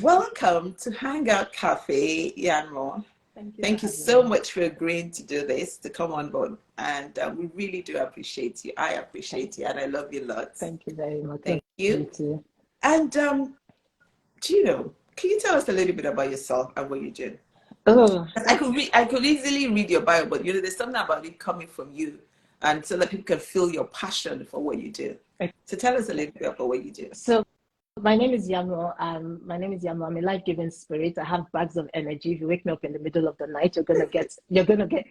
Welcome to Hangout Cafe, Yanmo. Thank you so much for agreeing to do this, to come on board. And we really do appreciate you. I appreciate you, and I love you lots. Thank you very much. Thank you. Too. And Gino, can you tell us a little bit about yourself and what you do? Oh, I could easily read your bio, but there's something about it coming from you, and so that people can feel your passion for what you do. So tell us a little bit about what you do. So my name is Yanmo. I'm a life-giving spirit. I have bags of energy. If you wake me up in the middle of the night, you're gonna get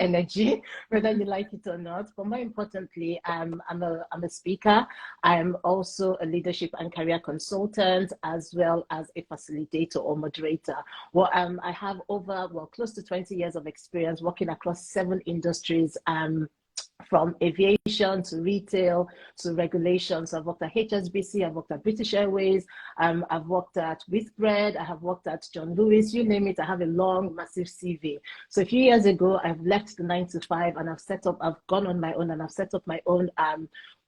energy, whether you like it or not. But more importantly, I'm a speaker. I'm also a leadership and career consultant, as well as a facilitator or moderator. Well, I have close to 20 years of experience working across 7 industries. From aviation to retail to regulations. I've worked at HSBC, I've worked at British Airways, I've worked at Whitbread, I have worked at John Lewis, you name it. I have a long, massive CV. So a few years ago, I've left the 9 to 5 and I've gone on my own and I've set up my own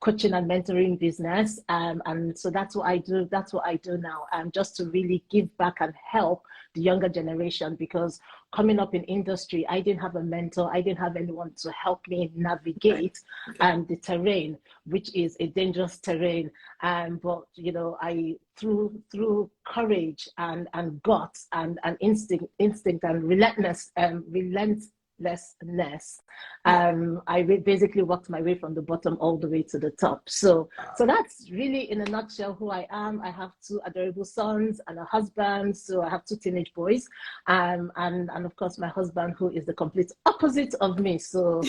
coaching and mentoring business. And so that's what I do. That's what I do now, just to really give back and help the younger generation, because coming up in industry, I didn't have a mentor. I didn't have anyone to help me navigate the terrain, which is a dangerous terrain. But I through courage and guts and instinct and relentlessness, I basically worked my way from the bottom all the way to the top. So that's really in a nutshell who I am. I have 2 adorable sons and a husband. So I have 2 teenage boys, and of course my husband, who is the complete opposite of me. So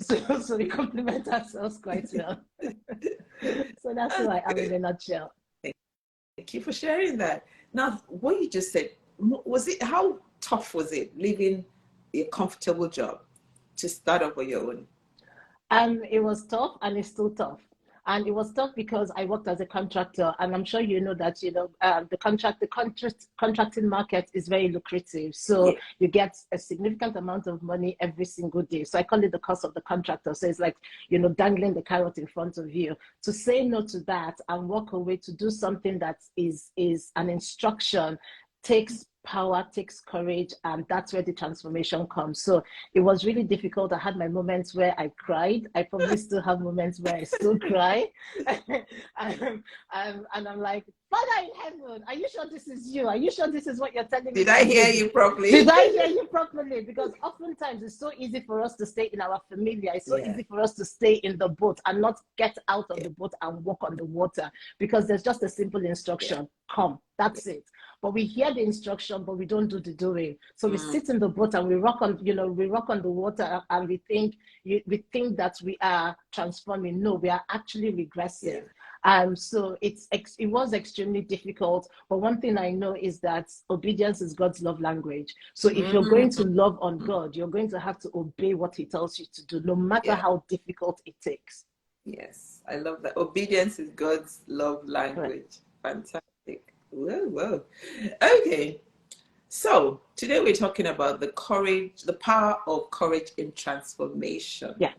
so we complement ourselves quite well. So that's who I am in a nutshell. Thank you for sharing that. Now, what you just said, how tough was it leaving a comfortable job to start up on your own? It was tough, and it's still tough. And it was tough because I worked as a contractor, and I'm sure you know that the contracting market is very lucrative. So you get a significant amount of money every single day. So I call it the cost of the contractor. So it's like dangling the carrot in front of you. To say no to that and walk away to do something that is an instruction takes power, takes courage, and that's where the transformation comes. So it was really difficult. I had my moments where I cried. I probably still have moments where I still cry. And I'm like, Father in heaven, are you sure this is you? Are you sure this is what you're telling me? Did I hear you properly? Did I hear you properly? Because oftentimes it's so easy for us to stay in our familiar. It's so easy for us to stay in the boat and not get out of the boat and walk on the water, because there's just a simple instruction. Come, that's it. But we hear the instruction, but we don't do the doing. So we sit in the boat and we rock on the water, and we think that we are transforming. No, we are actually regressing. So it was extremely difficult. But one thing I know is that obedience is God's love language. So if you're going to love on God, you're going to have to obey what He tells you to do, no matter how difficult it takes. Yes, I love that. Obedience is God's love language. Right. Fantastic. Whoa. Okay. So today we're talking about the power of courage in transformation. Yeah.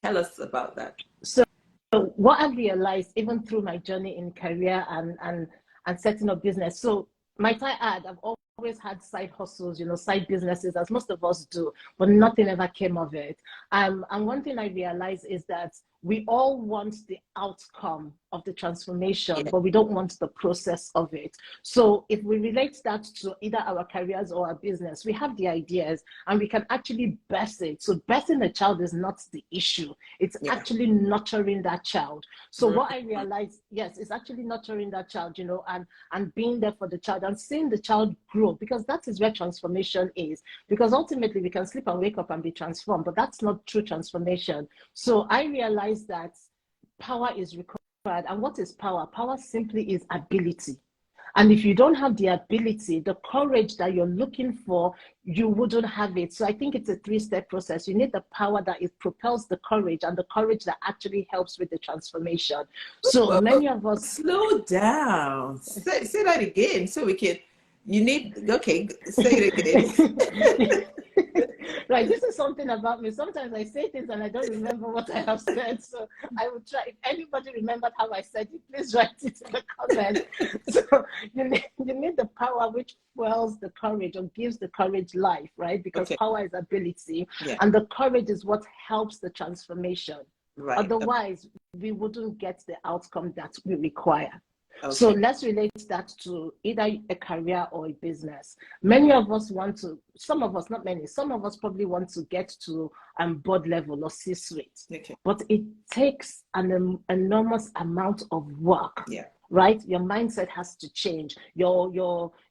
Tell us about that. So what I've realized, even through my journey in career and setting up business. So might I add, I've always had side hustles, side businesses, as most of us do, but nothing ever came of it. And one thing I realized is that we all want the outcome of the transformation, but we don't want the process of it. So if we relate that to either our careers or our business, we have the ideas and we can actually birth it. So birthing a child is not the issue. It's actually nurturing that child. So what I realized, it's actually nurturing that child, and being there for the child and seeing the child grow, because that is where transformation is. Because ultimately we can sleep and wake up and be transformed, but that's not true transformation. So I realized that power is required. And what is power? Power simply is ability. And if you don't have the ability, the courage that you're looking for, you wouldn't have it. So I think it's a 3-step process. You need the power that it propels the courage, and the courage that actually helps with the transformation. So many of us... Slow down. Say that again so we can... say it again. Right, this is something about me. Sometimes I say things and I don't remember what I have said. So I will try. If anybody remembered how I said it, please write it in the comments. So you need the power which fuels the courage or gives the courage life, right? Because power is ability, and the courage is what helps the transformation. Right. Otherwise, we wouldn't get the outcome that we require. So let's relate that to either a career or a business. Many of us want to, some of us, not many, some of us probably want to get to board level or C-suite. But it takes an enormous amount of work. Right? Your mindset has to change. Your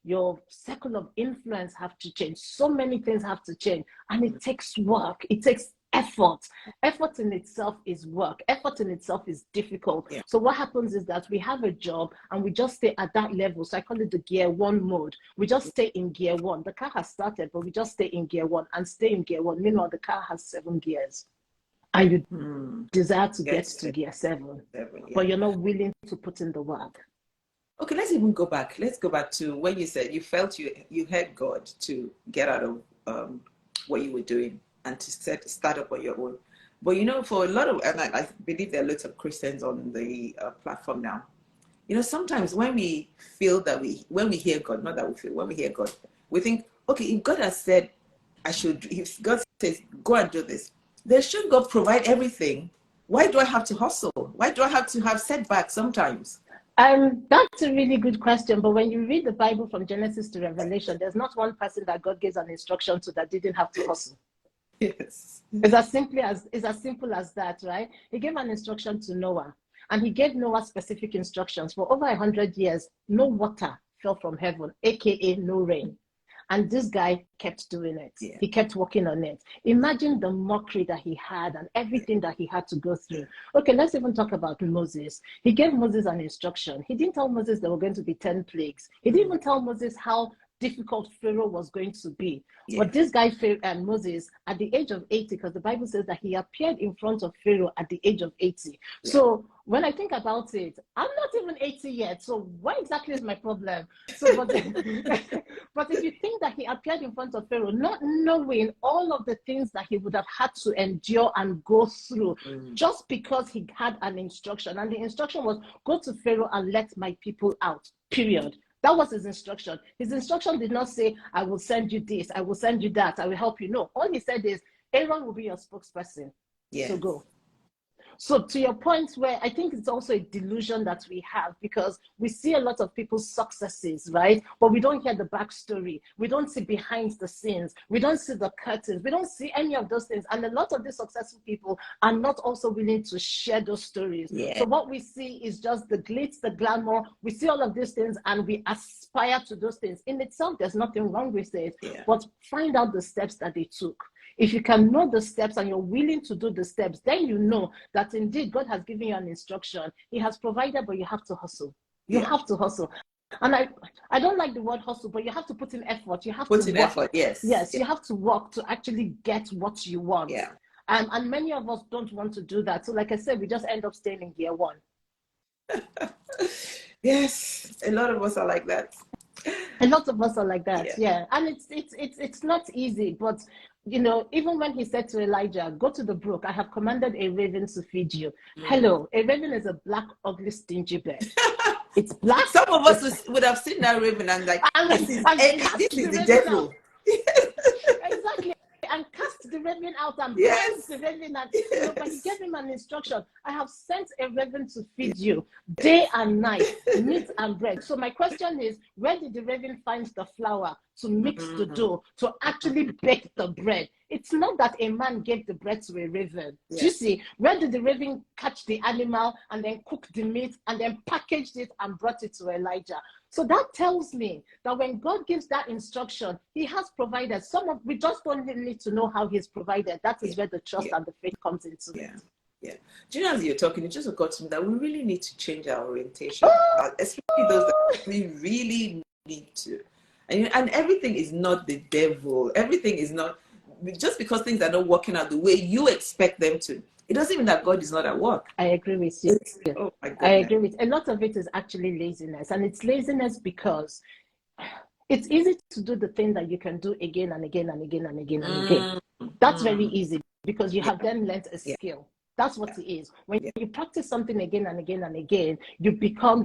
circle of influence have to change. So many things have to change. And it takes work. It takes effort. Effort in itself is work. Effort in itself is difficult. So what happens is that we have a job and we just stay at that level. So I call it the gear one mode. We just stay in gear one. The car has started, but we just stay in gear one and stay in gear one. Meanwhile, the car has 7 gears. And you desire to get to gear 7, but you're not willing to put in the work. Okay, let's even go back. Let's go back to when you said you felt you had God to get out of what you were doing and to start up on your own. But you know, for a lot of, and I believe there are lots of Christians on the platform now, you know, sometimes when we feel that when we hear God, not that we feel, when we hear God, we think, okay, if God has said if God says, go and do this, then should God provide everything? Why do I have to hustle? Why do I have to have setbacks sometimes? That's a really good question. But when you read the Bible from Genesis to Revelation, there's not one person that God gives an instruction to that didn't have to hustle. Yes. It's as simple as that, right? He gave an instruction to Noah, and he gave Noah specific instructions. For over 100 years, no water fell from heaven, aka no rain. And this guy kept doing it. He kept working on it. Imagine the mockery that he had and everything that he had to go through. Okay, let's even talk about Moses. He gave Moses an instruction. He didn't tell Moses there were going to be 10 plagues. He didn't even tell Moses how difficult Pharaoh was going to be. But this guy, Moses, at the age of 80, because the Bible says that he appeared in front of Pharaoh at the age of 80. So when I think about it, I'm not even 80 yet. So what exactly is my problem? So, but if you think that he appeared in front of Pharaoh, not knowing all of the things that he would have had to endure and go through, just because he had an instruction, and the instruction was, go to Pharaoh and let my people out, period. That was his instruction. His instruction did not say, I will send you this, I will send you that, I will help you. No, all he said is, Aaron will be your spokesperson. So go. So to your point, where I think it's also a delusion that we have, because we see a lot of people's successes, right? But we don't hear the backstory. We don't see behind the scenes. We don't see the curtains. We don't see any of those things. And a lot of these successful people are not also willing to share those stories. So what we see is just the glitz, the glamour. We see all of these things and we aspire to those things. In itself, there's nothing wrong with it, but find out the steps that they took. If you can know the steps and you're willing to do the steps, then you know that indeed God has given you an instruction. He has provided, but you have to hustle. You have to hustle. And I don't like the word hustle, but you have to put in effort. You have to put in effort, yes, you have to work to actually get what you want. And many of us don't want to do that. So like I said, we just end up staying in gear 1. Yes, a lot of us are like that. A lot of us are like that, and it's not easy, but you know, even when he said to Elijah, go to the brook, I have commanded a raven to feed you. Hello, a raven is a black, ugly, stingy bird. It's black. Some of us would have seen that raven and like, this is the devil. Exactly. And cast the raven out and bind the raven. And, you know, but he gave him an instruction. I have sent a raven to feed you day and night, meat and bread. So my question is, where did the raven find the flour to mix the dough, to actually bake the bread? It's not that a man gave the bread to a raven. Do you see? Where did the raven catch the animal and then cook the meat and then packaged it and brought it to Elijah? So that tells me that when God gives that instruction, he has provided. We just don't need to know how he's provided. That is where the trust and the faith comes into it. Do you know, as you're talking, it just occurred to me that we really need to change our orientation, especially those that we really need to. And everything is not the devil. Everything is not, just because things are not working out the way you expect them to, it doesn't mean that God is not at work. I agree with you. I agree with a lot of it is actually laziness, and it's laziness because It's easy to do the thing that you can do again and again and again and again and again. That's very easy because you have then learned a skill. That's what it is. When you practice something again and again and again, you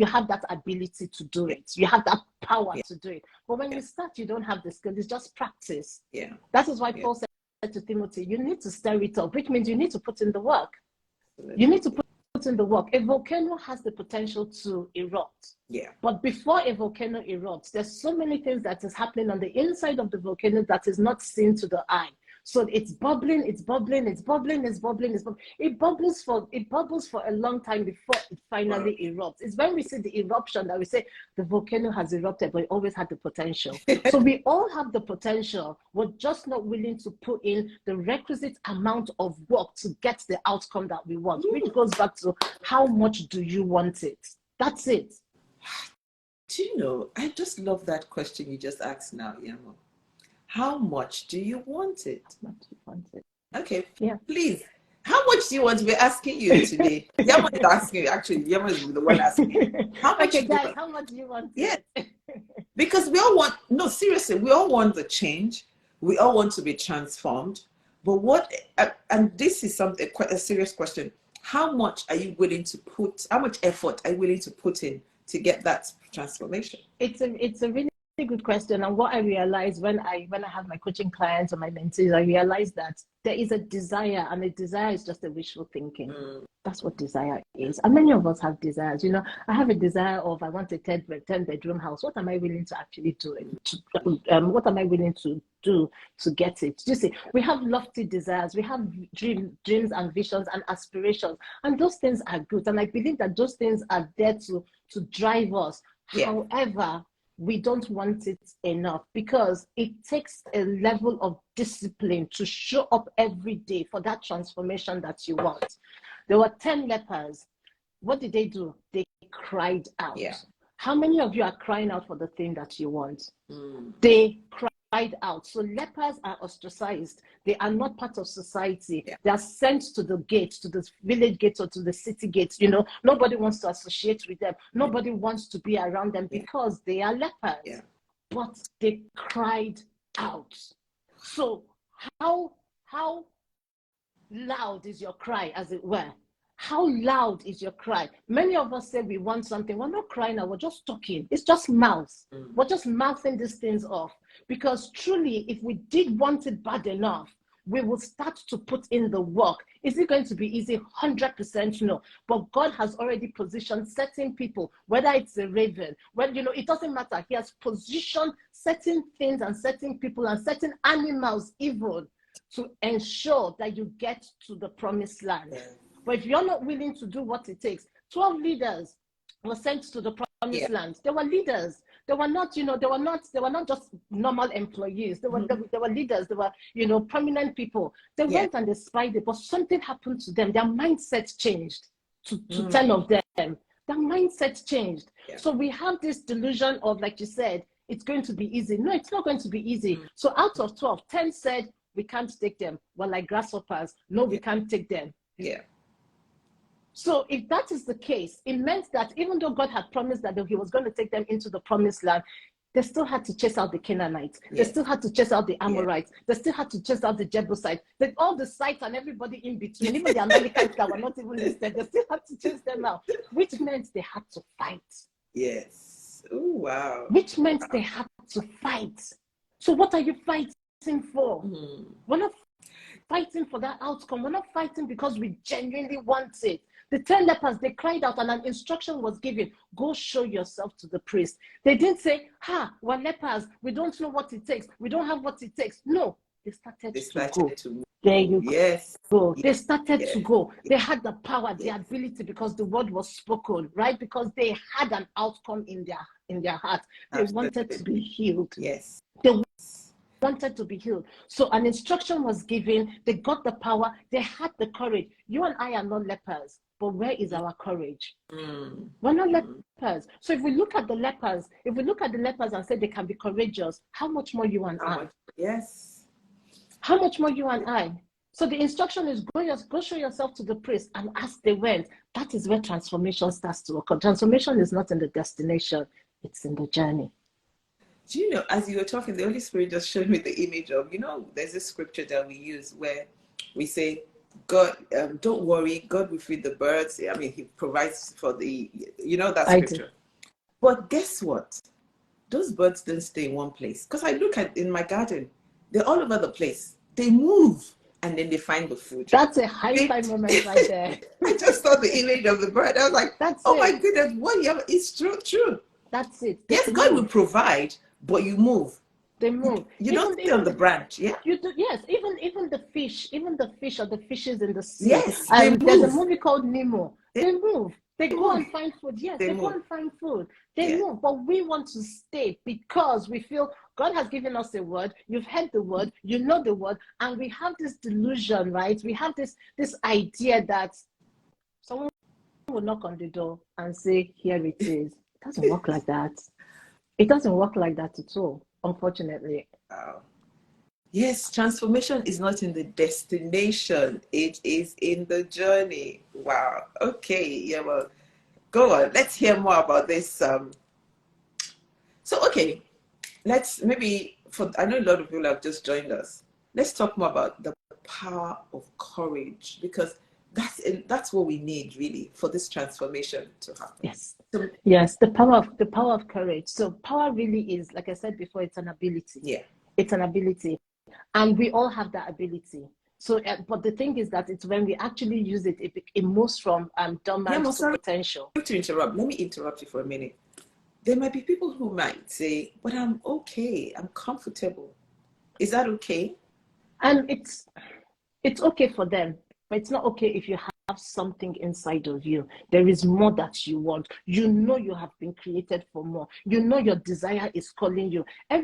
have that ability to do it. You have that power to do it. But when you start, you don't have the skill. It's just practice. Yeah. That is why Paul said to Timothy, you need to stir it up, which means you need to put in the work. Absolutely. You need to put in the work. A volcano has the potential to erupt. Yeah. But before a volcano erupts, there's so many things that is happening on the inside of the volcano that is not seen to the eye. So it's bubbling, it's bubbling, it's bubbling, it's bubbling, it's bubbling. It bubbles for a long time before it finally erupts. It's when we see the eruption that we say the volcano has erupted, but it always had the potential. So we all have the potential. We're just not willing to put in the requisite amount of work to get the outcome that we want, which goes back to how much do you want it? That's it. Do you know, I just love that question you just asked now, Yanmo. How much do you want it? How much do you want it? Okay, yeah. Please. How much do you want? We're asking you today. Yanmo is asking you. Actually, Yanmo is the one asking you. How much? Okay, guys, how much do you want? Yeah. Because we all want, no, seriously, we all want the change. We all want to be transformed. But what, and this is something, quite a serious question. How much are you willing to put, how much effort are you willing to put in to get that transformation? It's a really good question. And what I realized when I have my coaching clients or my mentees, I realized that there is a desire, and a desire is just a wishful thinking. That's what desire is. And many of us have desires. You know, I have a desire of, I want a 10-bedroom house. What am I willing to actually do? What am I willing to do to get it? You see, we have lofty desires. We have dreams and visions and aspirations. And those things are good. And I believe that those things are there to drive us. Yeah. However, we don't want it enough because it takes a level of discipline to show up every day for that transformation that you want. There were 10 lepers. What did they do? They cried out. Yeah. How many of you are crying out for the thing that you want? They cried out. So lepers are ostracized. They are not part of society. Yeah. They are sent to the gate, to the village gate or to the city gate. You know, nobody wants to associate with them. Nobody wants to be around them because they are lepers. Yeah. But they cried out. So how loud is your cry, as it were? How loud is your cry? Many of us say we want something. We're not crying out, we're just talking. It's just mouth. We're just mouthing these things off. Because truly, if we did want it bad enough, we will start to put in the work. Is it going to be easy? 100% no. But God has already positioned certain people, whether it's a raven, well, you know, it doesn't matter. He has positioned certain things and certain people and certain animals even to ensure that you get to the promised land. But if you're not willing to do what it takes, 12 leaders were sent to the promised land. They were leaders. They were not, you know, they were not just normal employees. They were leaders. They were, you know, prominent people. They went and they spied it, but something happened to them. Their mindset changed to 10 of them. Their mindset changed. So we have this delusion of, like you said, it's going to be easy. No, it's not going to be easy. So out of 12, 10 said, we can't take them. We're like grasshoppers. No, we can't take them. Yeah. So if that is the case, it meant that even though God had promised that he was going to take them into the promised land, they still had to chase out the Canaanites. They still had to chase out the Amorites. They still had to chase out the Jebusites. All the sites and everybody in between, even the Amalekites that were not even listed, they still had to chase them out, which meant they had to fight. Yes. Oh, wow. Which meant they had to fight. So what are you fighting for? We're not fighting for that outcome. We're not fighting because we genuinely want it. The 10 lepers, they cried out and an instruction was given. Go show yourself to the priest. They didn't say, we're lepers. We don't know what it takes. We don't have what it takes. No, they started to go. There you go. They started to go. They had the power, the ability, because the word was spoken, right? Because they had an outcome in their heart. They wanted to be healed. Yes. They wanted to be healed. So an instruction was given. They got the power. They had the courage. You and I are not lepers. But where is our courage? We're not lepers. So if we look at the lepers, and say they can be courageous, how much more you and I? Yes. How much more you and I? So the instruction is go show yourself to the priest. And as they went, that is where transformation starts to occur. Transformation is not in the destination, it's in the journey. Do you know, as you were talking, the Holy Spirit just showed me the image of, there's a scripture that we use where we say, God, don't worry, God will feed the birds. I mean, he provides for that scripture. But guess what? Those birds don't stay in one place. Because I look at in my garden, they're all over the place. They move and then they find the food. That's a high-five moment right there. I just saw the image of the bird. I was like, my goodness, it's true. That's it. Yes, God will provide, but you move. They move. You don't stay on the branch, yeah? You do, yes, even the fish or the fishes in the sea. Yes, there's a movie called Nemo. They move. They go and find food. Yes, they go and find food. They move. But we want to stay because we feel God has given us a word. You've heard the word. You know the word. And we have this delusion, right? We have this idea that someone will knock on the door and say, here it is. It doesn't work like that. It doesn't work like that at all, unfortunately. Wow. Yes, transformation is not in the destination. It is in the journey. Wow. Okay. Yeah, well, go on. Let's hear more about this. Okay, let's I know a lot of people have just joined us. Let's talk more about the power of courage, because that's what we need really for this transformation to happen. Yes, the power of courage. So power really is, like I said before, it's an ability. Yeah, it's an ability, and we all have that ability. So, but the thing is that it's when we actually use it, it moves from dormant to potential. To interrupt, let me interrupt you for a minute. There might be people who might say, "But I'm okay. I'm comfortable." Is that okay? And it's okay for them, but it's not okay if you have something inside of you. There is more that you want. You know you have been created for more. You know your desire is calling you. There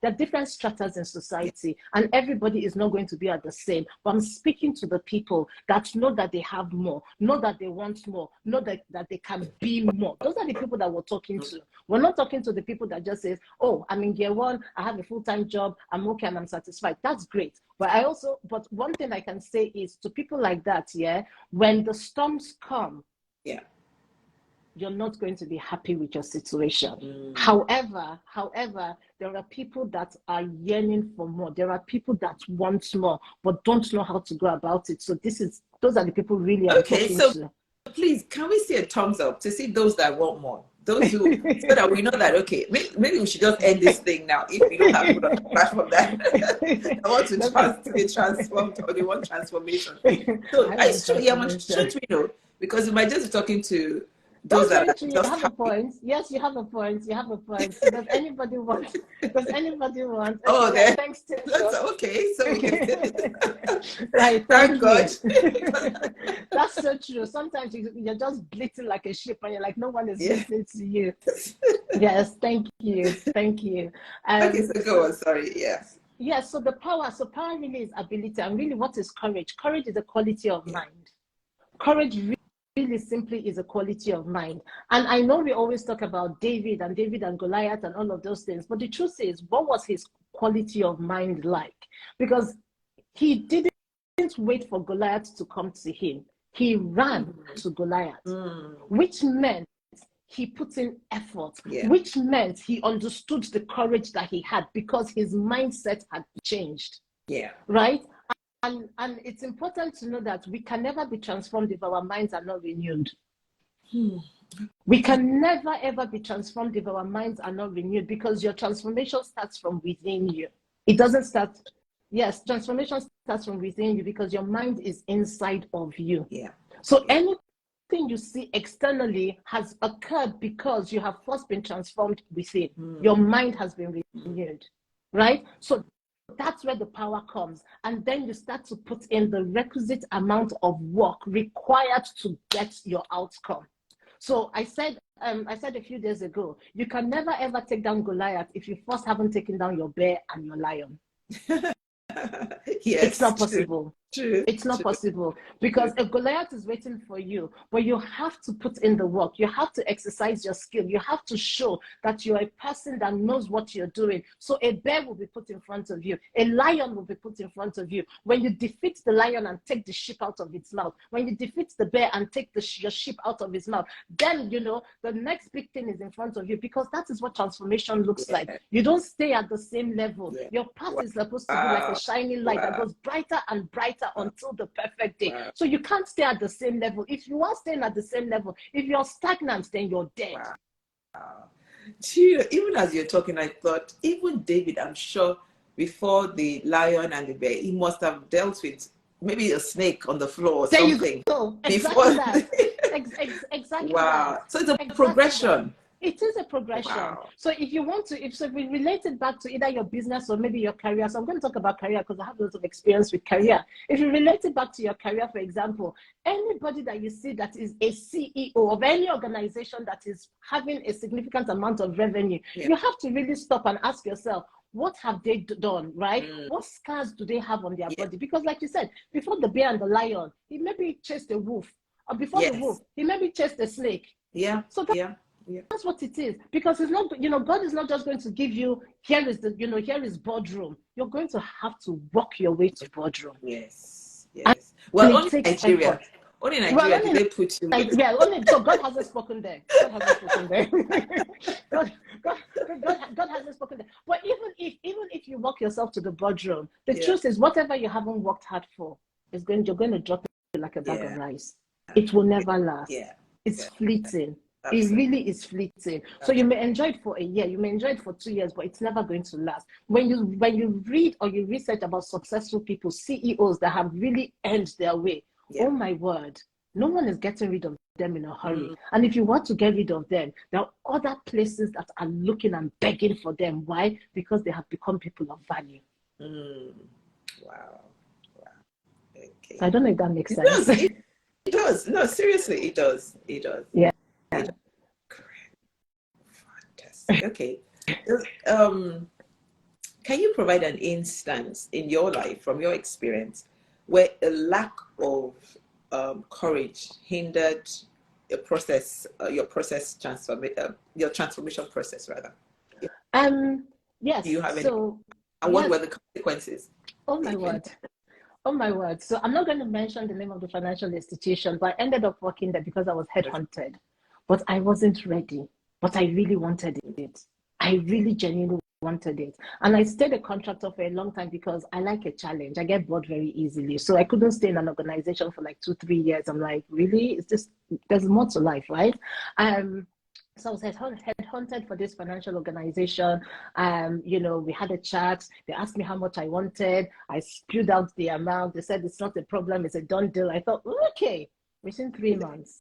are different stratas in society, and everybody is not going to be at the same. But I'm speaking to the people that know that they have more, know that they want more, know that they can be more. Those are the people that we're talking to. We're not talking to the people that just says, oh, I'm in year one, I have a full-time job, I'm okay and I'm satisfied. That's great. But one thing I can say is to people like that, when the storms come, you're not going to be happy with your situation. However, there are people that are yearning for more. There are people that want more, but don't know how to go about it. So those are the people really I'm talking to. Please, can we see a thumbs up to see those that want more? Those who, so that we know that, okay, maybe we should just end this thing now if we don't have people on the platform that I want to be transformed, or they want transformation. So should we know? Because we might just be talking to those that you have a point. Yes, you have a point. So does anybody want? Oh, okay, thanks. That's okay. So right. Thank God. That's so true. Sometimes you're just bleating like a sheep, and you're like, no one is listening to you. Yes, thank you. Okay, so go on. Sorry. Yes. Yeah. So power really is ability, and really, what is courage? Courage is a quality of mind. Courage really simply is a quality of mind. And I know we always talk about David and Goliath and all of those things, but the truth is, what was his quality of mind like? Because he didn't wait for Goliath to come to him. He ran to Goliath, which meant he put in effort, which meant he understood the courage that he had because his mindset had changed. Yeah. Right? And it's important to know that we can never be transformed if our minds are not renewed. We can never, ever be transformed if our minds are not renewed, because your transformation starts from within you. It doesn't start... Yes, transformation starts from within you because your mind is inside of you. Yeah. So anything you see externally has occurred because you have first been transformed within. Your mind has been renewed, right? So that's where the power comes. And then you start to put in the requisite amount of work required to get your outcome. So I said a few days ago, you can never ever take down Goliath if you first haven't taken down your bear and your lion. Yes, it's not possible. True. It's not True. possible, because a Goliath is waiting for you, but you have to put in the work. You have to exercise your skill. You have to show that you're a person that knows what you're doing. So a bear will be put in front of you. A lion will be put in front of you. When you defeat the lion and take the sheep out of its mouth, when you defeat the bear and take your sheep out of his mouth, then, you know, the next big thing is in front of you, because that is what transformation looks like. You don't stay at the same level. Your path is supposed to be like a shining light that goes brighter and brighter until the perfect day. So you can't stay at the same level. If you are staying at the same level, if you're stagnant, then you're dead. Even as you're talking, I thought, even David, I'm sure before the lion and the bear, he must have dealt with maybe a snake on the floor or there something. You go. Exactly that. Exactly. Wow. That. So it's a Exactly progression. That. It is a progression. Wow. So if you want to, if we relate it back to either your business or maybe your career. So I'm going to talk about career because I have lots of experience with career. If you relate it back to your career, for example, anybody that you see that is a CEO of any organization that is having a significant amount of revenue, you have to really stop and ask yourself, what have they done, right? What scars do they have on their body? Because like you said, before the bear and the lion, he maybe chased a wolf. Or before the wolf, he maybe chased a snake. So that's what it is. Because it's not, you know, God is not just going to give you, here is boardroom. You're going to have to walk your way to boardroom. Yes. Well, only Nigeria. Effort. Only Nigeria did they put you with. Yeah, only, so God hasn't spoken there. God hasn't spoken there. God hasn't spoken there. But even if you walk yourself to the boardroom, the truth is whatever you haven't worked hard for, you're going to drop it like a bag of rice. It will never last. It's fleeting. Absolutely. It really is fleeting. So you may enjoy it for a year, you may enjoy it for 2 years, but it's never going to last. When you read or you research about successful people, CEOs that have really earned their way, oh my word, no one is getting rid of them in a hurry. And if you want to get rid of them, there are other places that are looking and begging for them. Why? Because they have become people of value. Wow. Okay. So I don't know if that makes sense. It does. No, seriously, it does. Yeah. Fantastic. Okay. Can you provide an instance in your life, from your experience, where a lack of courage hindered your transformation process, rather? Yes. Do you have any? And what were the consequences? Oh my word. Oh my word. So I'm not going to mention the name of the financial institution, but I ended up working there because I was headhunted. But I wasn't ready. But I really wanted it. I really genuinely wanted it. And I stayed a contractor for a long time because I like a challenge. I get bored very easily. So I couldn't stay in an organization for like 2-3 years. I'm like, really? It's just, there's more to life, right? So I was headhunted for this financial organization. You know, we had a chat. They asked me how much I wanted. I spewed out the amount. They said, it's not a problem. It's a done deal. I thought, okay, within 3 months.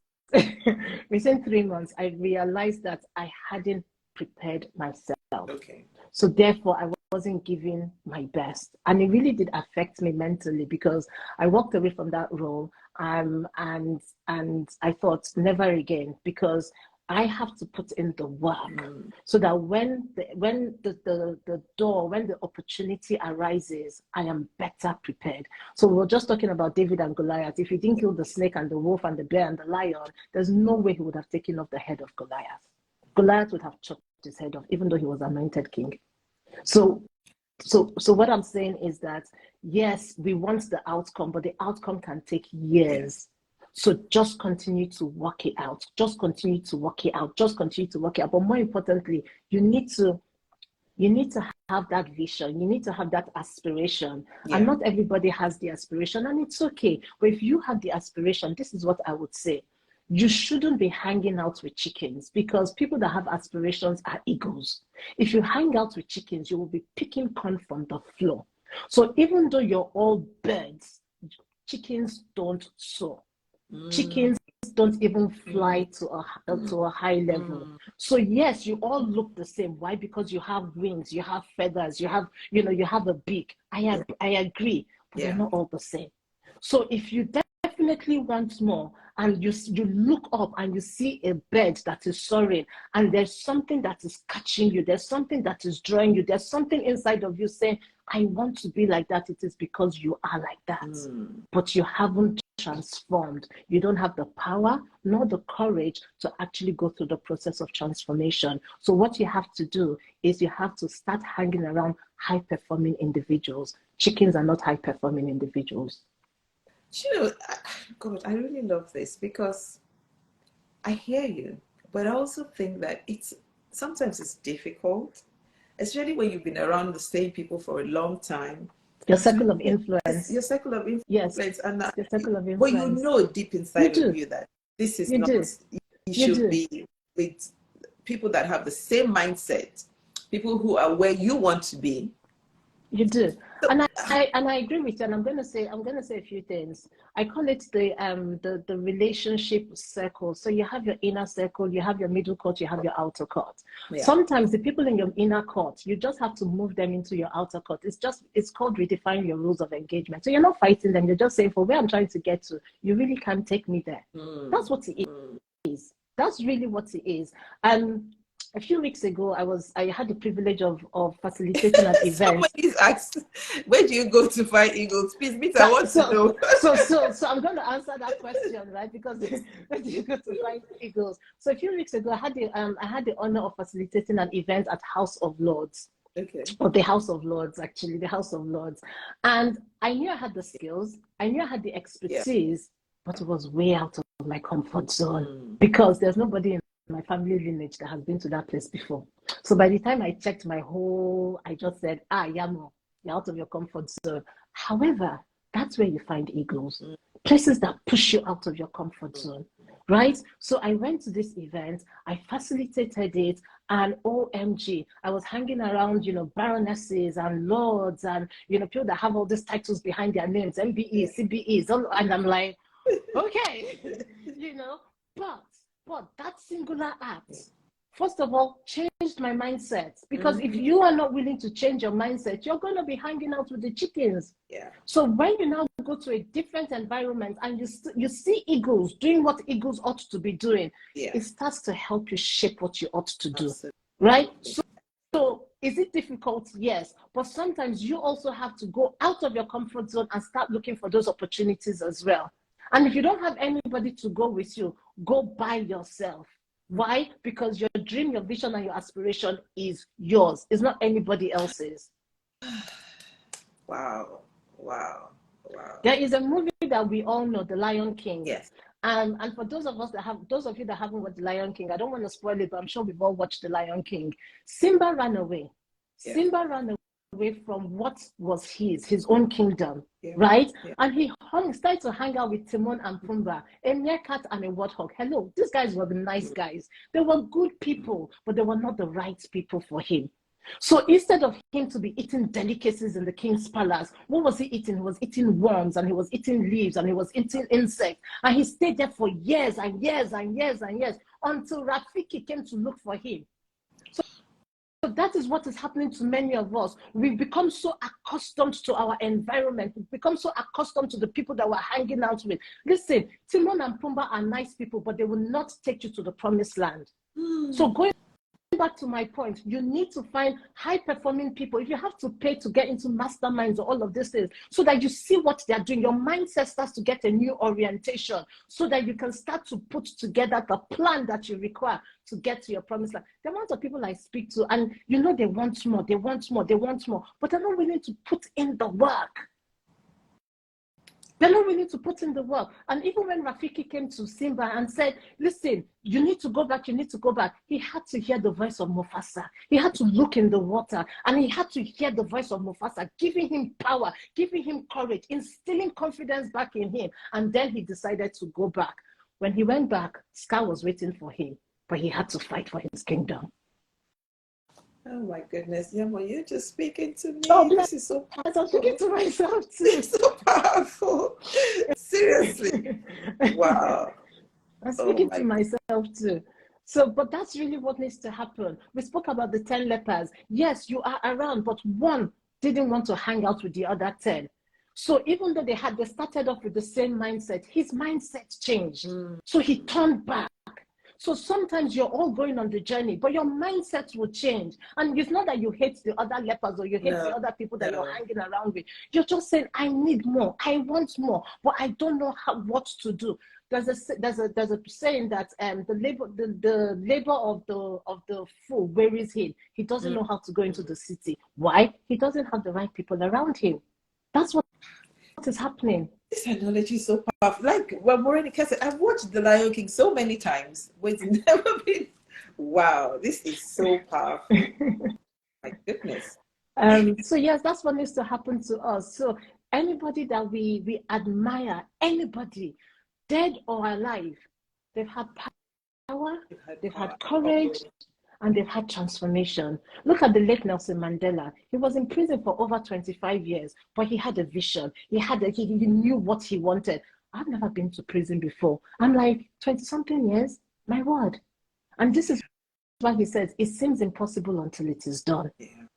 Within 3 months, I realized that I hadn't prepared myself. Okay. So therefore, I wasn't giving my best. And it really did affect me mentally because I walked away from that role. And I thought, never again, because I have to put in the work so that when the opportunity arises, I am better prepared. So we were just talking about David and Goliath. If he didn't kill the snake and the wolf and the bear and the lion, there's no way he would have taken off the head of Goliath. Goliath would have chopped his head off, even though he was anointed king. So what I'm saying is that, yes, we want the outcome, but the outcome can take years. So just continue to work it out. Just continue to work it out. Just continue to work it out. But more importantly, you need to have that vision. You need to have that aspiration. And not everybody has the aspiration, and it's okay. But if you have the aspiration, this is what I would say. You shouldn't be hanging out with chickens, because people that have aspirations are eagles. If you hang out with chickens, you will be picking corn from the floor. So even though you're all birds, chickens don't soar. Chickens don't even fly to a high level. So yes, you all look the same. Why? Because you have wings, you have feathers, you have a beak. I agree, but they're not all the same. So if you definitely want more, and you look up and you see a bird that is soaring, and there's something that is catching you, there's something that is drawing you, there's something inside of you saying, I want to be like that, it is because you are like that. But you haven't transformed. You don't have the power nor the courage to actually go through the process of transformation. So what you have to do is you have to start hanging around high-performing individuals. Chickens are not high-performing individuals. You know, God, I really love this because I hear you, but I also think that sometimes it's difficult, especially when you've been around the same people for a long time. Your circle of influence. Your circle of influence. Yes. And your circle of influence. But you know deep inside of you that this is not, you should be with people that have the same mindset, people who are where you want to be. You do. And I agree with you, and I'm gonna say a few things. I call it the relationship circle. So you have your inner circle, you have your middle court, you have your outer court. Yeah. Sometimes the people in your inner court, you just have to move them into your outer court. It's called redefining your rules of engagement. So you're not fighting them, you're just saying, for where I'm trying to get to, you really can't take me there. That's what it is. That's really what it is. A few weeks ago, I had the privilege of facilitating an event. Somebody's asked, where do you go to find eagles? Please, I want to know. So I'm going to answer that question, right? Because where do you go to find eagles? So a few weeks ago, I had the honor of facilitating an event at House of Lords. Okay. Or the House of Lords, actually, the House of Lords. And I knew I had the skills, I knew I had the expertise, but it was way out of my comfort zone because there's nobody in my family lineage that has been to that place before. So by the time I checked I just said, Yanmo, you're out of your comfort zone. However, that's where you find eagles, places that push you out of your comfort zone, right? So I went to this event, I facilitated it, and OMG, I was hanging around, baronesses and lords and, people that have all these titles behind their names, MBEs, CBEs, and I'm like, okay, but that singular act, first of all, changed my mindset. Because if you are not willing to change your mindset, you're going to be hanging out with the chickens. Yeah. So when you now go to a different environment and you see eagles doing what eagles ought to be doing, it starts to help you shape what you ought to do. Absolutely. Right? So is it difficult? Yes. But sometimes you also have to go out of your comfort zone and start looking for those opportunities as well. And if you don't have anybody to go with you, go by yourself. Why? Because your dream, your vision, and your aspiration is yours. It's not anybody else's. Wow. There is a movie that we all know, The Lion King. Yes. And for those of you that haven't watched The Lion King, I don't want to spoil it, but I'm sure we've all watched The Lion King. Simba ran away. Yeah. Simba ran away from what was his own kingdom, right? Yeah. And he started to hang out with Timon and Pumbaa, a meerkat and a warthog. Hello, these guys were the nice guys. They were good people, but they were not the right people for him. So instead of him to be eating delicacies in the king's palace, what was he eating? He was eating worms, and he was eating leaves, and he was eating insects. And he stayed there for years and years and years and years until Rafiki came to look for him. So that is what is happening to many of us. We've become so accustomed to our environment. We've become so accustomed to the people that we're hanging out with. Listen, Timon and Pumbaa are nice people, but they will not take you to the promised land. So going back to my point, you need to find high-performing people. If you have to pay to get into masterminds or all of these things, so that you see what they're doing, your mindset starts to get a new orientation, so that you can start to put together the plan that you require to get to your promised land. The amount of people I speak to, and they want more, but they're not willing to put in the work. They're not willing to put in the work. And even when Rafiki came to Simba and said, listen, you need to go back, he had to hear the voice of Mufasa. He had to look in the water, and he had to hear the voice of Mufasa, giving him power, giving him courage, instilling confidence back in him. And then he decided to go back. When he went back, Scar was waiting for him, but he had to fight for his kingdom. Oh my goodness, Yanmo, you're just speaking to me. Oh, this is so powerful. I'm speaking to myself too. It's so powerful. Seriously. Wow. I'm speaking to myself too. So, but that's really what needs to happen. We spoke about the 10 lepers. Yes, you are around, but one didn't want to hang out with the other 10. So even though they started off with the same mindset, his mindset changed. So he turned back. So sometimes you're all going on the journey, but your mindset will change. And it's not that you hate the other lepers or you hate the other people that you're hanging around with. You're just saying, I need more, I want more, but I don't know what to do. There's a saying that the labor of the fool wearies him. He doesn't know how to go into the city. Why? He doesn't have the right people around him. That's what is happening. This analogy is so powerful. Like when Monica said, I've watched The Lion King so many times, but it's never been. Wow, this is so powerful. My goodness. So yes, that's what needs to happen to us. So anybody that we admire, anybody, dead or alive, they've had power, they've had courage, and they've had transformation. Look at the late Nelson Mandela. He was in prison for over 25 years, but he had a vision. He knew what he wanted. I've never been to prison before. I'm like 20-something years, my word. And this is why he says, it seems impossible until it is done. Yeah.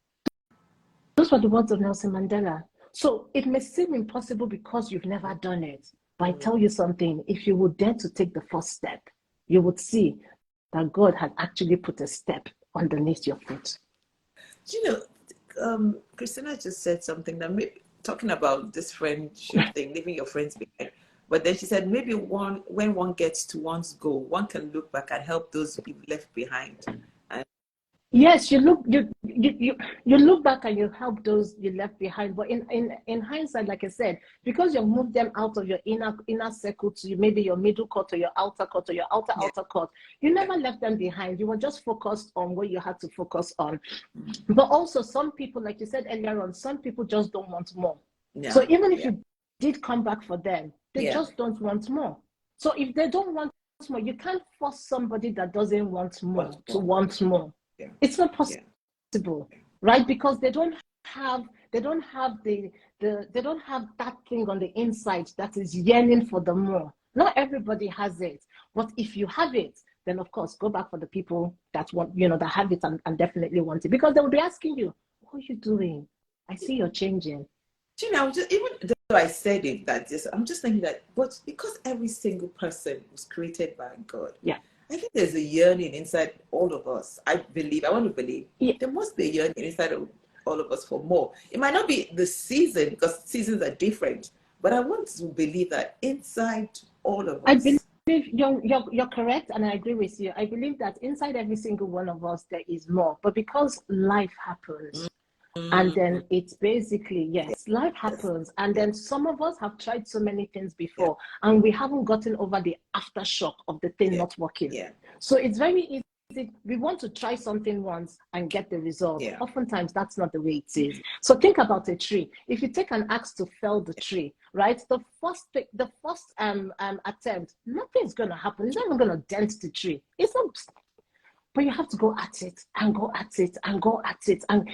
Those were the words of Nelson Mandela. So it may seem impossible because you've never done it. But I tell you something, if you would dare to take the first step, you would see that God had actually put a step underneath your foot. You know, Christina just said something that talking about this friendship thing, leaving your friends behind. But then she said maybe when one gets to one's goal, one can look back and help those you've left behind. And yes, you look back and you help those you left behind. But in hindsight, like I said, because you moved them out of your inner circle to maybe your middle court or your outer court or your outer court, you never left them behind. You were just focused on what you had to focus on. But also some people, like you said earlier on, some people just don't want more. Yeah. So even if you did come back for them, they just don't want more. So if they don't want more, you can't force somebody that doesn't want more to want more. Yeah. It's not possible, right? Because they don't have that thing on the inside that is yearning for the more. Not everybody has it, but if you have it, then of course go back for the people that want, that have it and definitely want it, because they will be asking you, what are you doing? I see you're changing. You know, even though I said it I'm just thinking that, but because every single person was created by God. Yeah. I think there's a yearning inside all of us. I want to believe there must be a yearning inside of all of us for more. It might not be the season because seasons are different, but I want to believe that inside all of us. I believe you're correct, and I agree with you. I believe that inside every single one of us there is more, but because life happens. And then it's basically, life happens. And then some of us have tried so many things before and we haven't gotten over the aftershock of the thing not working. Yeah. So it's very easy. We want to try something once and get the result. Yeah. Oftentimes that's not the way it is. So think about a tree. If you take an axe to fell the tree, right? The first attempt, nothing's going to happen. It's not even going to dent the tree. It's not. But you have to go at it and go at it and go at it. And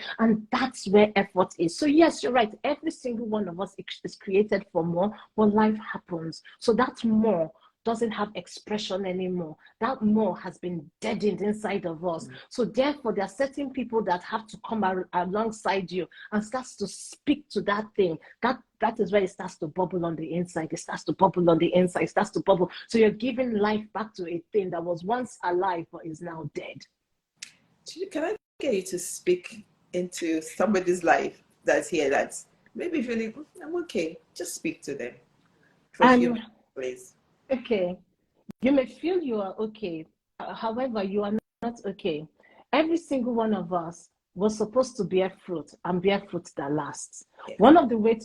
that's where effort is. So yes, you're right. Every single one of us is created for more, but life happens. So that more doesn't have expression anymore. That more has been deadened inside of us. So therefore, there are certain people that have to come alongside you and starts to speak to that thing. That is where it starts to bubble on the inside. It starts to bubble on the inside. It starts to bubble. So you're giving life back to a thing that was once alive but is now dead. Can I get you to speak into somebody's life that's here that's maybe feeling, I'm okay, just speak to them for a few minutes, please. Okay. You may feel you are okay. However, you are not okay. Every single one of us was supposed to bear fruit and bear fruit that lasts. Yes. One of the ways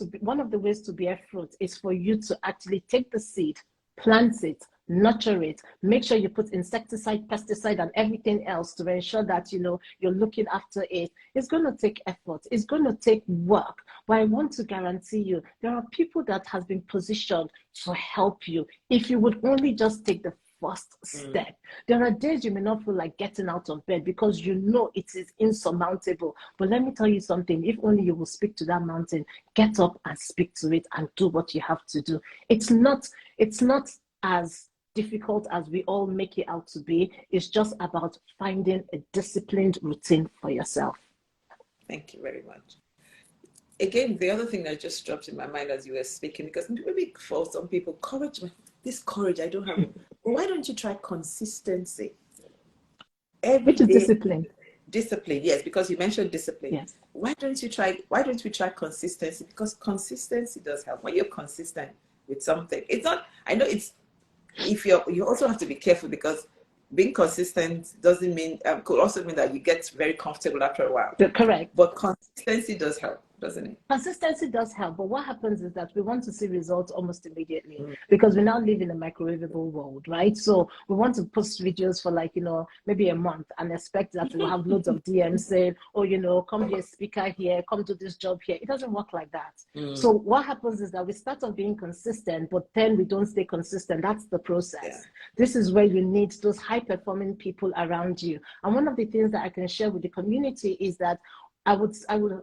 to bear fruit is for you to actually take the seed, plant it, nurture it, make sure you put insecticide, pesticide, and everything else to ensure that you're looking after it. It's going to take effort. It's going to take work. But I want to guarantee you, there are people that has been positioned to help you if you would only just take the first step. There are days you may not feel like getting out of bed because you know it is insurmountable. But let me tell you something, if only you will speak to that mountain, get up and speak to it and do what you have to do. It's not as difficult as we all make it out to be. It's just about finding a disciplined routine for yourself. Thank you very much. again, the other thing that just dropped in my mind as you were speaking, because maybe for some people, this courage, I don't have it. Why don't you try consistency? Every Which is day, discipline. Discipline, yes, because you mentioned discipline. Yes. Why don't we try consistency? Because consistency does help. When you're consistent with something, it's not, I know it's, if you also have to be careful, because being consistent doesn't mean, could also mean that you get very comfortable after a while. Correct. But consistency does help, doesn't it? Consistency does help, but what happens is that we want to see results almost immediately, because we now live in a microwavable world, right? So we want to post videos for, like, maybe a month and expect that we'll have loads of DMs saying, oh, come be a speaker here, come do this job here. It doesn't work like that. So what happens is that we start off being consistent, but then we don't stay consistent. That's the process. Yeah. This is where you need those high-performing people around you. And one of the things that I can share with the community is that I would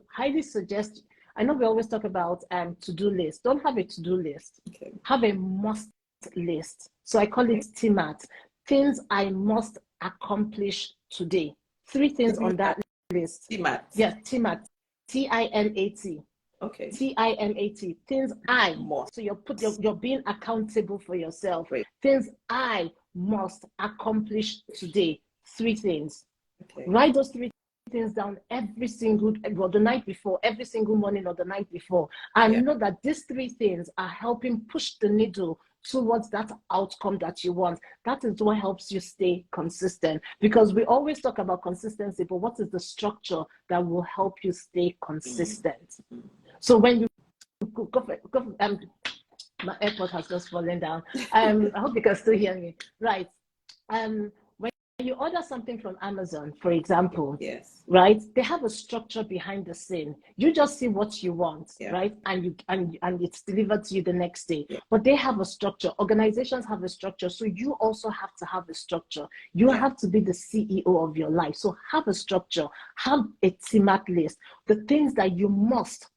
highly suggest, I know we always talk about to-do list. Don't have a to-do list. Okay. Have a must list. So I call it TMAT. Things I must accomplish today. 3 things on that list. TMAT. Yes, TMAT. TIMAT. Okay. TIMAT. Things I must. So you're being accountable for yourself. Right. Things I must accomplish today. 3 things. Okay. Write those 3 things down the night before, every single morning or the night before, and know that these 3 things are helping push the needle towards that outcome that you want. That is what helps you stay consistent, because we always talk about consistency, but what is the structure that will help you stay consistent? So when you go my airport has just fallen down. I hope you can still hear me. Right. When you order something from Amazon, for example, yes, right, they have a structure behind the scene. You just see what you want, right, and it's delivered to you the next day. But they have a structure. Organizations have a structure, so you also have to have a structure. You have to be the CEO of your life. So have a structure. Have a TMAT list. The things that you must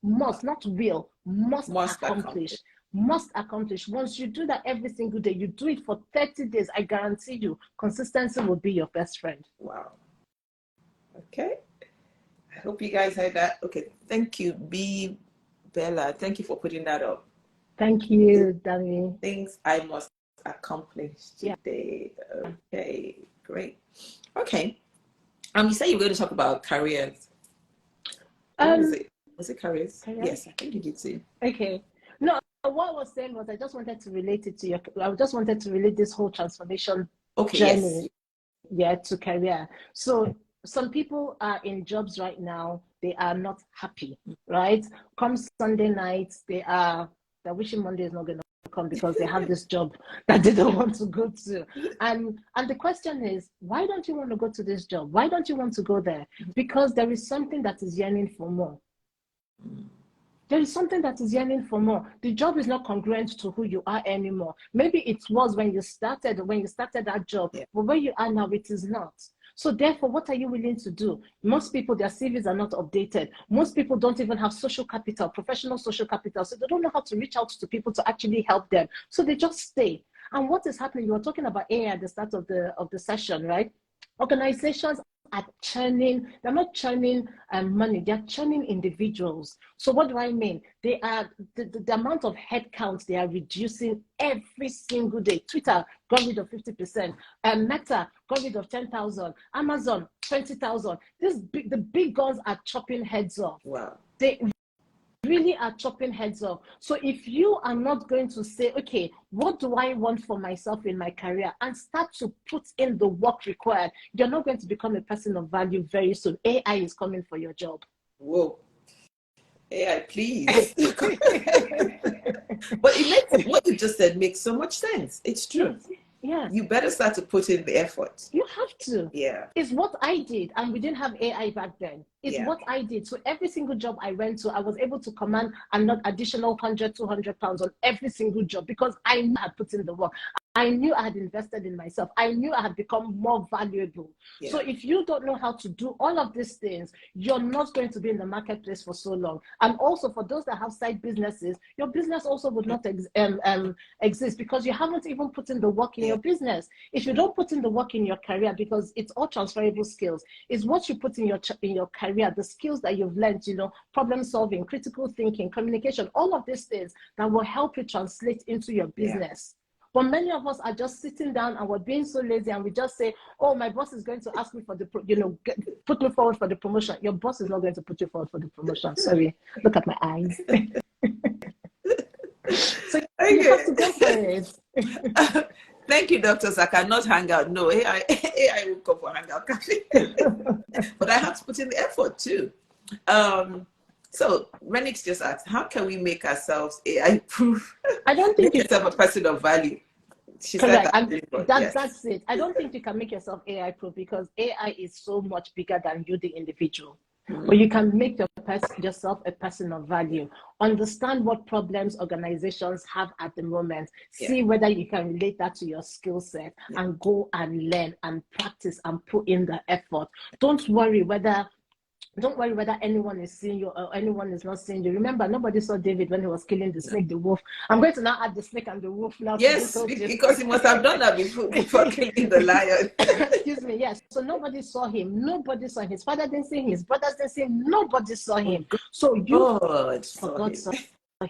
accomplish. Must accomplish. Once you do that every single day, you do it for 30 days, I guarantee you, consistency will be your best friend. Wow. Okay. I hope you guys heard that. Okay. Thank you, B. Bella. Thank you for putting that up. Thank you, Dami. Things I must accomplish today. Okay. Great. Okay. You said you were going to talk about careers. Was it careers? Yes, I think you did say. Okay. No. What I was saying was, I just wanted to relate it to I just wanted to relate this whole transformation journey, to career. So some people are in jobs right now, they are not happy, right? Come Sunday night, they're wishing Monday is not going to come, because they have this job that they don't want to go to. And the question is, why don't you want to go to this job? Why don't you want to go there? Because there is something that is yearning for more. There is something that is yearning for more. The job is not congruent to who you are anymore. Maybe it was when you started that job, but where you are now, it is not. So therefore, what are you willing to do? Most people, their CVs are not updated. Most people don't even have social capital, professional social capital. So they don't know how to reach out to people to actually help them. So they just stay. And what is happening? You were talking about AI at the start of the session, right? Organizations are churning, they're not churning money, they're churning individuals. So what do I mean? They are, the amount of headcount they are reducing every single day. Twitter got rid of 50%, Meta got rid of 10,000, Amazon 20,000. The big guns are chopping heads off. Wow. They really are chopping heads off. So if you are not going to say, okay, what do I want for myself in my career, and start to put in the work required, you're not going to become a person of value very soon. AI is coming for your job. Whoa. AI, please. But what you just said makes so much sense. It's true. Yeah. You better start to put in the effort. You have to. Yeah. It's what I did, and we didn't have AI back then. It's what I did. So every single job I went to, I was able to command an additional 100, 200 pounds on every single job, because I knew I had put in the work. I knew I had invested in myself. I knew I had become more valuable. Yeah. So if you don't know how to do all of these things, you're not going to be in the marketplace for so long. And also for those that have side businesses, your business also would not exist, because you haven't even put in the work in your business. If you don't put in the work in your career, because it's all transferable skills, it's what you put in your career career, the skills that you've learned, you know, problem solving, critical thinking, communication, all of these things that will help you translate into your business. But many of us are just sitting down and we're being so lazy, and we just say, oh, my boss is going to ask me for the, put me forward for the promotion. Your boss is not going to put you forward for the promotion. Sorry, look at my eyes. So you have to go for it. Thank you, Dr. Saka. Not Hangout. No, AI will come for Hangout. But I have to put in the effort too. So Renix just asked, how can we make ourselves AI proof? I don't think make yourself a person of value. She correct. said that's it. I don't think you can make yourself AI proof because AI is so much bigger than you, the individual. But you can make yourself a person of value. Understand what problems organizations have at the moment. See whether you can relate that to your skill set and go and learn and practice and put in the effort. Don't worry whether anyone is seeing you or anyone is not seeing you. Remember, nobody saw David when he was killing the snake, the wolf. I'm going to now add the snake and the wolf now. Yes, because he must have done that before killing the lion. Excuse me, yes. So nobody saw him. Nobody saw him. His father didn't see him. His brothers didn't see him. Nobody saw him. So God saw him.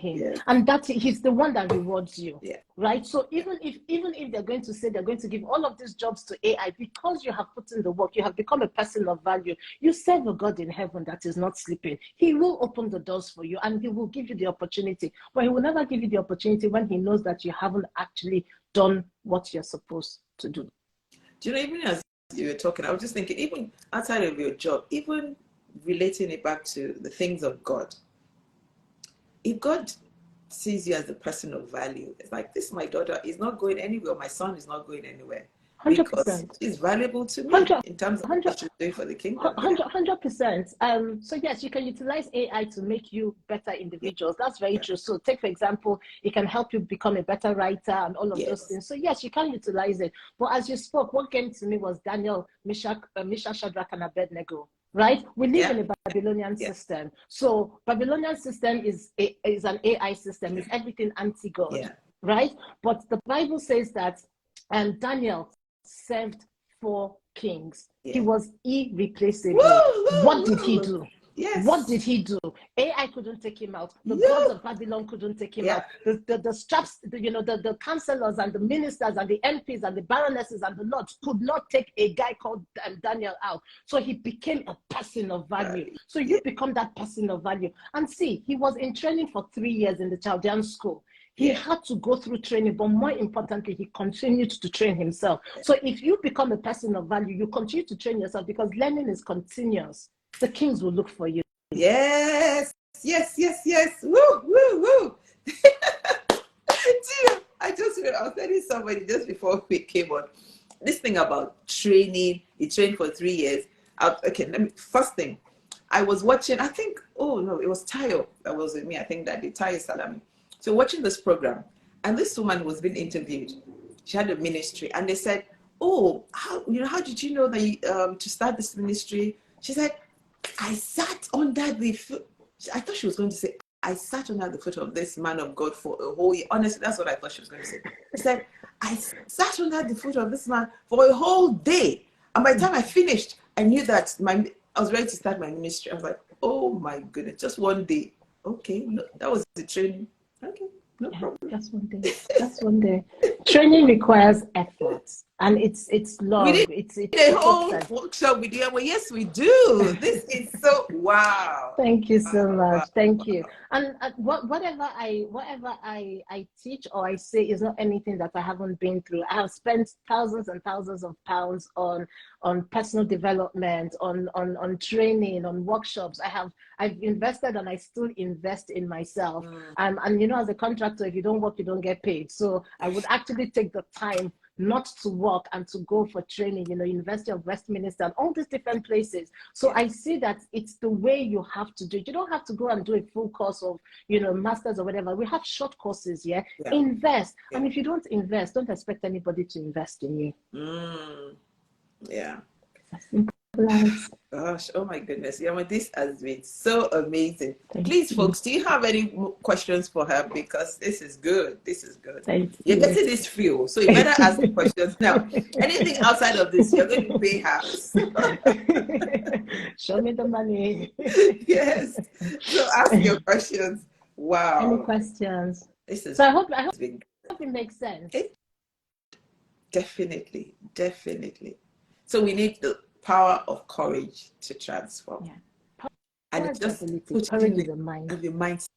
Yeah. And that he's the one that rewards you. Right? So even if they're going to say they're going to give all of these jobs to AI, because you have put in the work, you have become a person of value, you serve a God in heaven that is not sleeping. He will open the doors for you and he will give you the opportunity. But he will never give you the opportunity when he knows that you haven't actually done what you're supposed to do. Do you know, even as you were talking, I was just thinking, even outside of your job, even relating it back to the things of God, if God sees you as a person of value, it's like, this, my daughter is not going anywhere, my son is not going anywhere. 100%. Because it's valuable to me in terms of what she's doing for the kingdom. 100%. So yes, you can utilize AI to make you better individuals. That's very true. So take, for example, it can help you become a better writer and all of those things. So yes, you can utilize it. But as you spoke, what came to me was Daniel, Meshach, Shadrach, and Abednego. Right? We live in a Babylonian system. So Babylonian system is an AI system. It's everything anti-God. Right? But the Bible says that Daniel served 4 kings. He was irreplaceable. What did he do? What did he do? AI couldn't take him out. The gods of Babylon couldn't take him out. The straps, the counselors and the ministers and the MPs and the baronesses and the lords could not take a guy called Daniel out. So he became a person of value. So you become that person of value. And see, he was in training for 3 years in the Chaldean school. He had to go through training, but more importantly, he continued to train himself. So if you become a person of value, you continue to train yourself because learning is continuous. The kings will look for you. Yes. Woo, woo, woo. I was telling somebody just before we came on, this thing about training. He trained for 3 years. First thing, I was watching, I think, it was Tayo that was with me. I think that the Tayo Salami. So watching this program, and this woman was being interviewed. She had a ministry, and they said, how did you know that to start this ministry? She said, I sat under the foot. I thought she was going to say, I sat under the foot of this man of God for a whole year. Honestly, that's what I thought she was going to say. She said, I sat under the foot of this man for a whole day. And by the time I finished, I knew that I was ready to start my ministry. I was like, oh my goodness, just one day. Okay, no, that was the training. Okay, no problem. That's one day. Training requires effort, and it's long. We did a whole workshop with you. Well, yes, we do. This is so wow. Thank you so much. Thank you. And whatever I teach or I say is not anything that I haven't been through. I have spent thousands and thousands of pounds on personal development, on training, on workshops. I've invested and I still invest in myself. And as a contractor, if you don't work, you don't get paid. So I would actually take the time not to work and to go for training, University of Westminster and all these different places. So I see that it's the way you have to do it. You don't have to go and do a full course of, masters or whatever. We have short courses, Invest. And if you don't invest, don't expect anybody to invest in you. Yeah. As simple as. Gosh, oh my goodness. Yeah, well, this has been so amazing. Thank Please, you. folks, do you have any questions for her? Because this is good. This is good. Thank You're you. getting this fuel, so you better ask the questions now. Anything outside of this, you're going to pay house. Show me the money. Yes. So ask your questions. Wow. Any questions? This is So I hope been, it makes sense. Definitely, definitely. So we need the power of courage to transform. Yeah. And it's just courage is a mind. Of your mindset,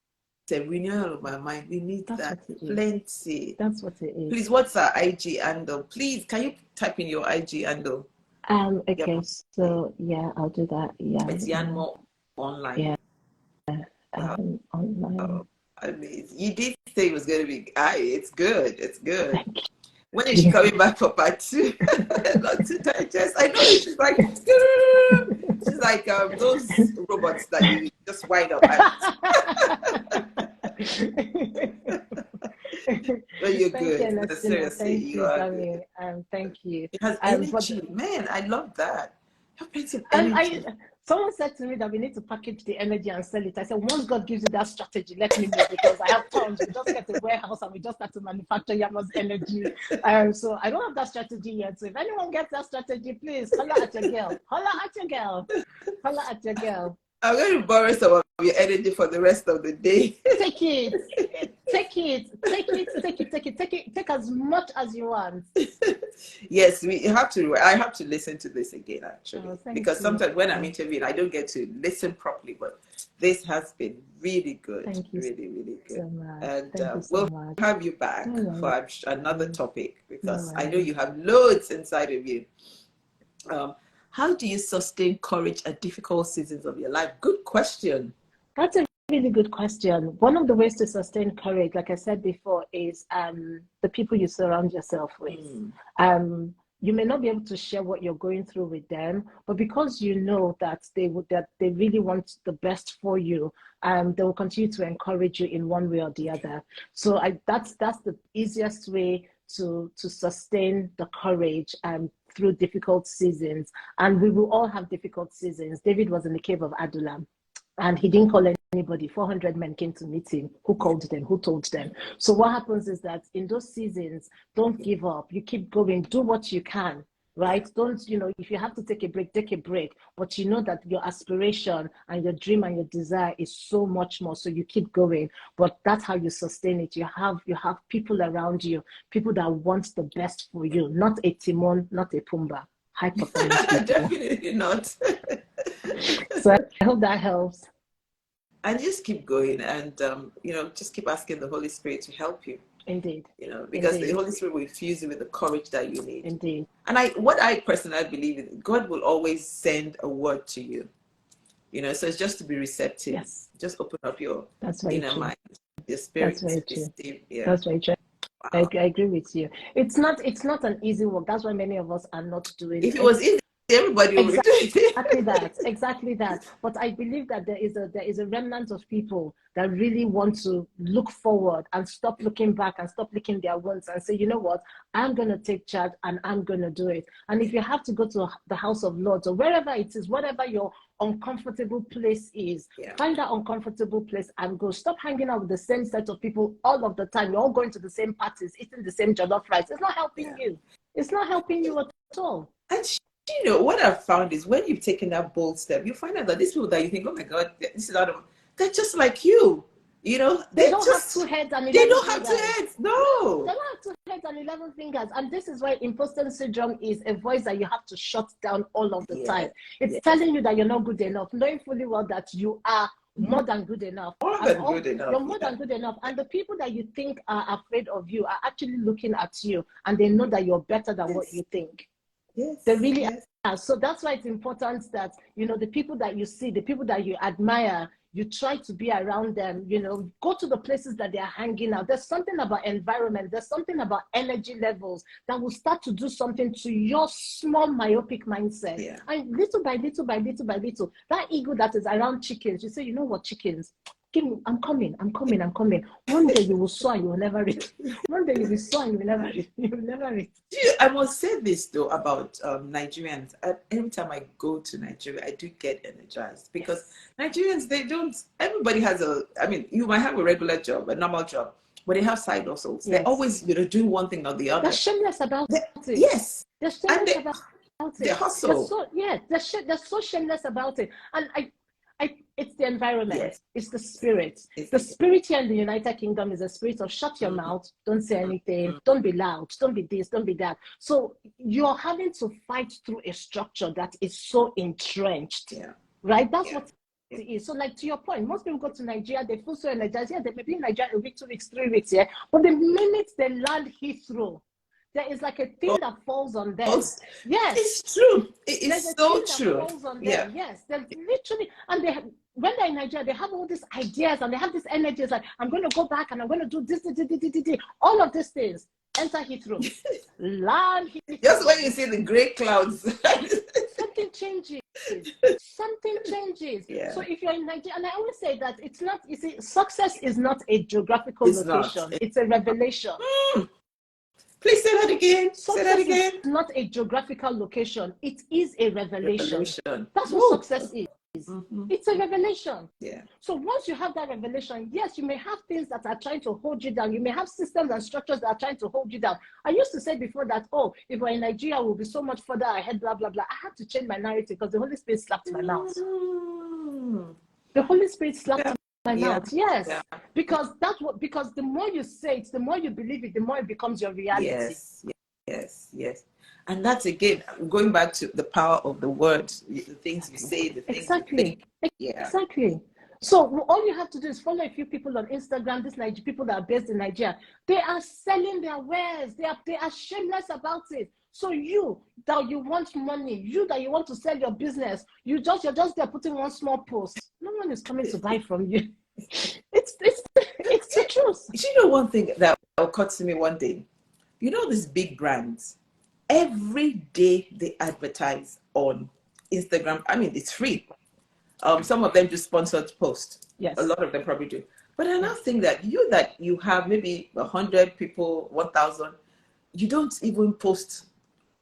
renewal of my mind. We need that plenty. That's what it is. Please, what's our IG handle? Please, can you type in your IG handle? Okay, so yeah, I'll do that. Yeah. It's Yanmo Online. Yeah. Online. Oh, amazing. You did say it was going to be, it's good. It's good. Thank you. When is she coming back for part 2? Not to digest. I know she's like, those robots that you just wind up. But you're good. Seriously, you are good. Thank you. It has energy. Man, I love that. You have plenty of energy. Someone said to me that we need to package the energy and sell it. I said, once God gives you that strategy, let me know, because I have tons. We just get a warehouse and we just start to manufacture Yanmo's energy. So I don't have that strategy yet. So if anyone gets that strategy, please holla at your girl. Holla at your girl. Holla at your girl. I'm going to borrow some of your energy for the rest of the day. Take it. Take as much as you want. Yes, I have to listen to this again, actually. Because sometimes when I'm interviewing, I don't get to listen properly. But this has been really good. Thank you. Really, really good. So much. And we'll have you back for another topic, because I know you have loads inside of you. How do you sustain courage at difficult seasons of your life? Good question. That's a really good question. One of the ways to sustain courage, like I said before, is the people you surround yourself with. You may not be able to share what you're going through with them, but because you know that they really want the best for you, they will continue to encourage you in one way or the other. So that's the easiest way to sustain the courage through difficult seasons. And we will all have difficult seasons. David was in the cave of Adullam, and he didn't call anybody. 400 men came to meet him. Who called them? Who told them? So what happens is that in those seasons, don't give up. You keep going. Do what you can, right? Don't, if you have to take a break, take a break. But you know that your aspiration and your dream and your desire is so much more. So you keep going. But that's how you sustain it. You have people around you, people that want the best for you, not a Timon, not a Pumbaa. High performance people. Definitely not. So I hope that helps. And just keep going, and just keep asking the Holy Spirit to help you. Indeed. Because the Holy Spirit will infuse you with the courage that you need. Indeed. And what I personally believe is God will always send a word to you. So it's just to be receptive. Yes. Just open up your inner mind, your spirit. That's very true. Yeah. That's very true. Wow. I agree with you. It's not an easy work. That's why many of us are not doing it. If it was easy, everybody would do it. Exactly that. But I believe that there is a remnant of people that really want to look forward and stop looking back and stop licking their wounds and say, you know what, I'm going to take charge and I'm going to do it. And if you have to go to the House of Lords or wherever it is, whatever your uncomfortable place is, find that uncomfortable place and go. Stop hanging out with the same set of people all of the time. You're all going to the same parties, eating the same jollof rice. It's not helping you. It's not helping you at all. And what I've found is when you've taken that bold step, you find out that these people that you think, oh my God, this is out of, they're just like you. They don't have 2 heads and 11 They don't have fingers. 2 heads. No. They don't have 2 heads and 11 fingers. And this is why imposter syndrome is a voice that you have to shut down all of the time. It's telling you that you're not good enough, knowing fully well that you are more than good enough. More than good enough. You're more than good enough. And the people that you think are afraid of you are actually looking at you, and they know that you're better than what you think. Yes. They really are. So that's why it's important that, the people that you see, the people that you admire, you try to be around them, go to the places that they are hanging out. There's something about environment. There's something about energy levels that will start to do something to your small myopic mindset. Yeah. And little by little, that ego that is around chickens, you say, you know what, chickens, give me, I'm coming. One day you will soar, you will never reach. One day you will soar, you will never reach. You will never reach. I must say this though about Nigerians. Every time I go to Nigeria, I do get energized because Nigerians, they don't, everybody has I mean, you might have a regular job, a normal job, but they have side hustles. They're always, doing one thing or the other. They're shameless about it. Yes. They're shameless about it. They hustle. They're so shameless about it. And it's the environment. Yes. It's the spirit. The spirit here in the United Kingdom is a spirit of shut your mouth, don't say anything, don't be loud, don't be this, don't be that. So you're having to fight through a structure that is so entrenched, right? That's what it is. So like to your point, most people go to Nigeria, they feel so energized. Yeah, they may be in Nigeria a week, 2 weeks, 3 weeks, but the minute they land Heathrow, there is like a thing that falls on them. Yes, it's true. It's so true. That falls on them. Yes, they're literally, and when they're in Nigeria, they have all these ideas and they have this energy. It's like, I'm going to go back and I'm going to do this. All of these things. Enter Heathrow. Land Heathrow. Just when you see the grey clouds. Something changes. Yeah. So if you're in Nigeria, and I always say that it's not, you see, success is not a geographical location. It's a revelation. Please say that again. It's not a geographical location. It is a revelation. That's what success is. It's a revelation. Yeah. So once you have that revelation, yes, you may have things that are trying to hold you down. You may have systems and structures that are trying to hold you down. I used to say before that, if we're in Nigeria, we'll be so much further ahead, blah, blah, blah. I had to change my narrative because the Holy Spirit slapped my mouth. The Holy Spirit slapped my mouth. Yes. Yeah. Because the more you say it, the more you believe it, the more it becomes your reality. Yes. And that's, again, going back to the power of the word, the things you say, the things you think. Exactly. So all you have to do is follow a few people on Instagram, these people that are based in Nigeria. They are selling their wares. They are shameless about it. So you that you want money, you that you want to sell your business, you're just there putting one small post. No one is coming to buy from you. It's the truth. You know one thing that occurred to me one day? You know these big brands, every day they advertise on Instagram. I mean, it's free. Some of them do sponsored posts. Yes. A lot of them probably do. But I now think that you have maybe 100 people, 1,000, you don't even post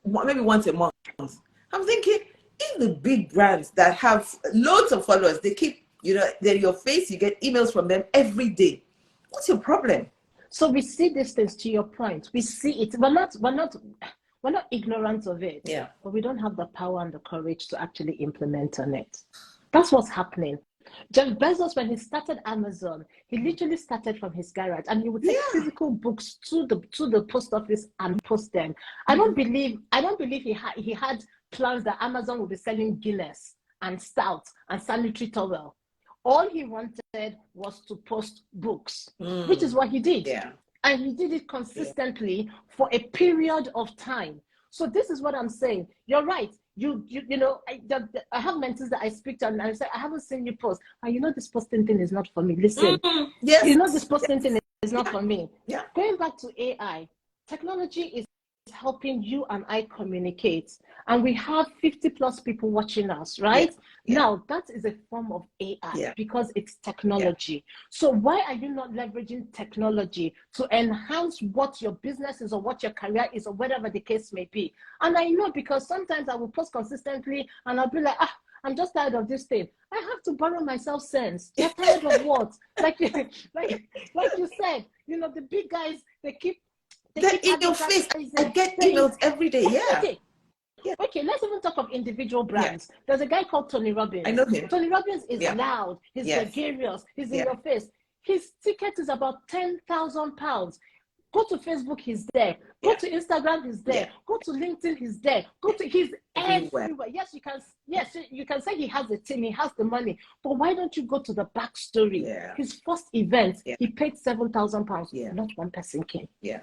maybe once a month. I'm thinking, if the big brands that have loads of followers, they keep, they're your face, you get emails from them every day. What's your problem? So we see these things, to your point. We see it. We're not ignorant of it. Yeah. But we don't have the power and the courage to actually implement on it. That's what's happening. Jeff Bezos, when he started Amazon, he literally started from his garage, and he would take physical books to the post office and post them. I don't believe he had plans that Amazon would be selling Guinness and Stout and sanitary towel. All he wanted was to post books, which is what he did. Yeah. And he did it consistently for a period of time. So this is what I'm saying. You're right. I have mentors that I speak to, and I say, I haven't seen you post. And this posting thing is not for me. Listen, yes. This posting thing is not for me. Yeah. Going back to AI, technology is helping you and I communicate. And we have 50+ people watching us, right? Yeah. Now, that is a form of AI because it's technology. Yeah. So why are you not leveraging technology to enhance what your business is or what your career is or whatever the case may be? And I know, because sometimes I will post consistently and I'll be like, I'm just tired of this thing. I have to borrow myself sense. You're tired of what? Like you said, the big guys, they keep in your face. I get emails every day. Yeah. Okay, let's even talk of individual brands. Yeah. There's a guy called Tony Robbins. I know him. Tony Robbins is loud. He's gregarious. He's in your face. His ticket is about £10,000. Go to Facebook, he's there. Go to Instagram, he's there. Go to LinkedIn, he's there. He's everywhere. Yes, you can say he has a team, he has the money. But why don't you go to the backstory? Yeah. His first event, he paid £7,000. Yeah. Not one person came. Yeah.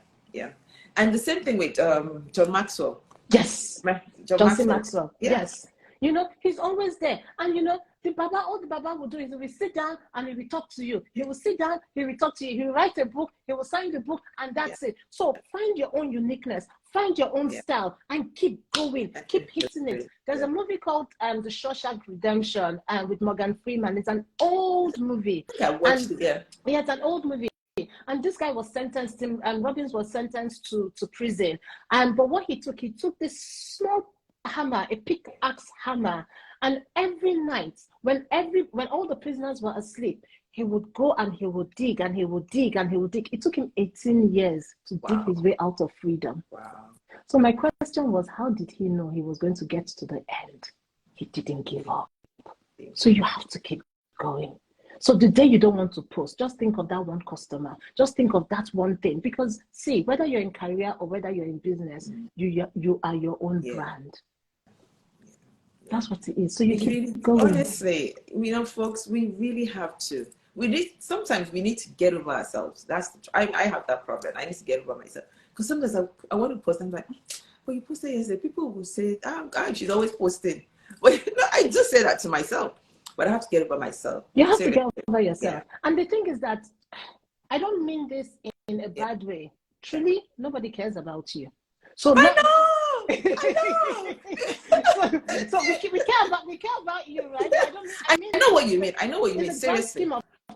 And the same thing with John Maxwell. Yes. John Maxwell. Yes. He's always there. And all the Baba will do is he will sit down and he will talk to you. He will sit down, he will talk to you. He will write a book, he will sign the book, and that's it. So find your own uniqueness, find your own style, and keep going, keep hitting it. There's a movie called The Shawshank Redemption with Morgan Freeman. It's an old movie. I watched it, Yeah, it's an old movie. And this guy was sentenced, and Robbins was sentenced to prison. But what he took this small hammer, a pickaxe hammer, and every night when all the prisoners were asleep, he would go and he would dig and he would dig and he would dig. It took him 18 years to dig his way out of freedom. Wow. So my question was, how did he know he was going to get to the end? He didn't give up. So you have to keep going. So the day you don't want to post, just think of that one customer. Just think of that one thing. Because see, whether you're in career or whether you're in business, you are your own brand. That's what it is. So you keep going. Honestly, folks, we really have to. Sometimes we need to get over ourselves. I have that problem. I need to get over myself. Because sometimes I want to post, and I'm like, well, you posted yesterday. People will say, oh, God, she's always posting. But I just say that to myself. But I have to get over myself. You have to get over yourself. Yeah. And the thing is that I don't mean this in a bad way. Truly, nobody cares about you. So I know. so we care about you, right? I know what you mean. I know what you mean. Seriously.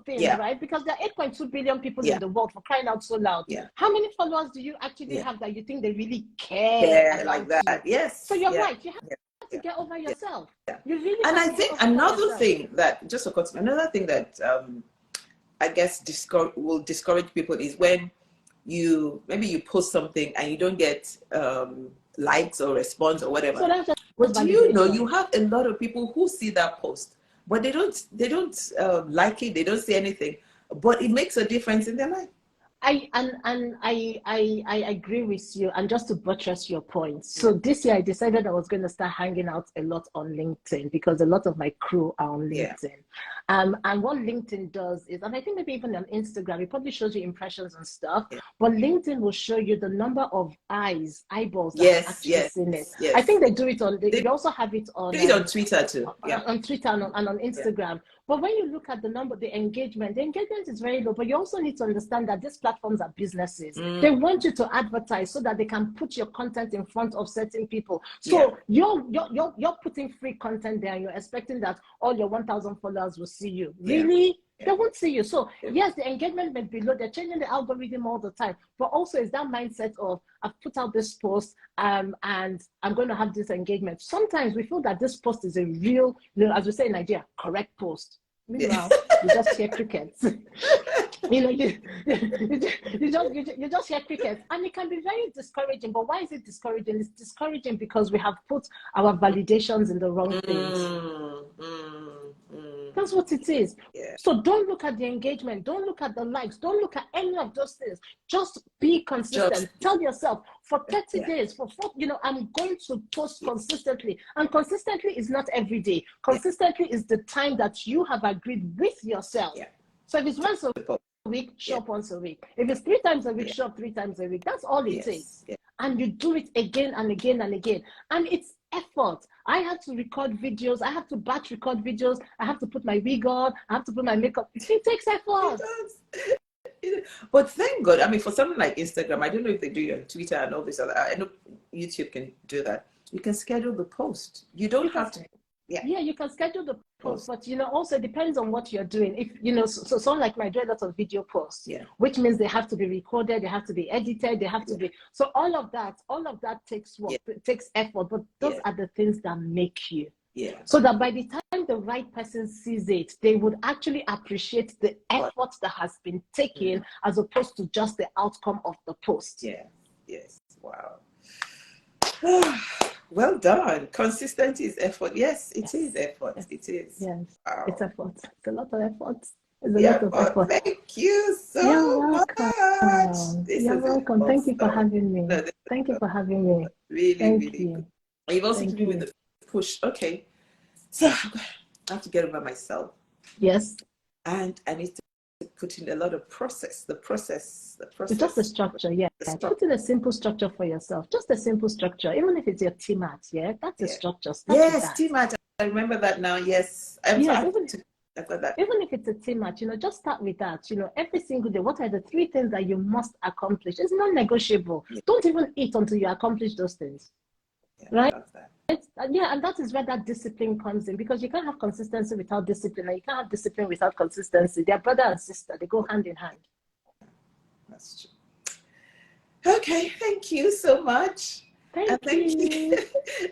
Things, right? Because there are 8.2 billion people in the world, for crying out so loud. Yeah. How many followers do you actually have that you think they really care like that? You? Yes. So you're right. You have to get over yourself. Yeah. You really. And I think another thing that I guess will discourage people is when maybe you post something and you don't get likes or response or whatever. So that's just but you have a lot of people who see that post, but they don't like it. They don't say anything, but it makes a difference in their life. I agree with you. And just to buttress your point, so this year I decided I was going to start hanging out a lot on LinkedIn because a lot of my crew are on LinkedIn. And what LinkedIn does is, and I think maybe even on Instagram, it probably shows you impressions and stuff, but LinkedIn will show you the number of eyeballs that are actually seen it. Yes. I think they do it on, they also have it on, on Twitter too. On Twitter and on Instagram. But when you look at the engagement is very low. But you also need to understand that these platforms are businesses. They want you to advertise so that they can put your content in front of certain people. So you're putting free content there, and you're expecting that all your 1,000 followers will see you. Really? They won't see you. So yes, the engagement may be low. They're changing the algorithm all the time. But also it's that mindset of, I've put out this post and I'm going to have this engagement. Sometimes we feel that this post is a real, as we say in Nigeria, correct post. Meanwhile, you just hear crickets. You just hear crickets. And it can be very discouraging. But why is it discouraging? It's discouraging because we have put our validations in the wrong things. That's what it is. So don't look at the engagement. Don't look at the likes. Don't look at any of those things. Just be consistent. Tell yourself, for 30 days, I'm going to post consistently. And consistently is not every day. Consistently is the time that you have agreed with yourself. So if it's once a week, show up once a week. If it's 3 times a week, show up 3 times a week. That's all it takes. And you do it again and again and again. And it's effort. I have to record videos. I have to batch record videos. I have to put my wig on. I have to put my makeup. It takes effort. But thank God. I mean, for something like Instagram, I don't know if they do it on Twitter and all this other. I know YouTube can do that. You can schedule the post. You don't have to. You can schedule the post, but also it depends on what you're doing. If so someone like me, I do a lot of video posts, which means they have to be recorded, they have to be edited, they have to be, so all of that takes work, it takes effort, but those are the things that make you. So that by the time the right person sees it, they would actually appreciate the effort that has been taken as opposed to just the outcome of the post. Wow. Well done. Consistency is effort. Yes, it is effort. It is. Yes, wow. It's effort. It's a lot of effort. It's a lot of effort. Thank you so much. You're welcome. Awesome. Thank you for having me. Thank you for having me. Really, Thank really you. good. You've also given me the push. Okay. So I have to get over myself. Yes. And I need to put in a lot of process. The process. It's just the structure, Put in a simple structure for yourself. Just a simple structure. Even if it's your TMAT, that's a structure. Yes, TMAT. I remember that now. Yes. Yes, I've got that. even if it's a team match, just start with that. Every single day, what are the 3 things that you must accomplish? It's non-negotiable. Yeah. Don't even eat until you accomplish those things. Yeah, right? I love that. Yeah, and that is where that discipline comes in, because you can't have consistency without discipline, and you can't have discipline without consistency. They're brother and sister. They go hand in hand. That's true. Okay, thank you so much. Thank you.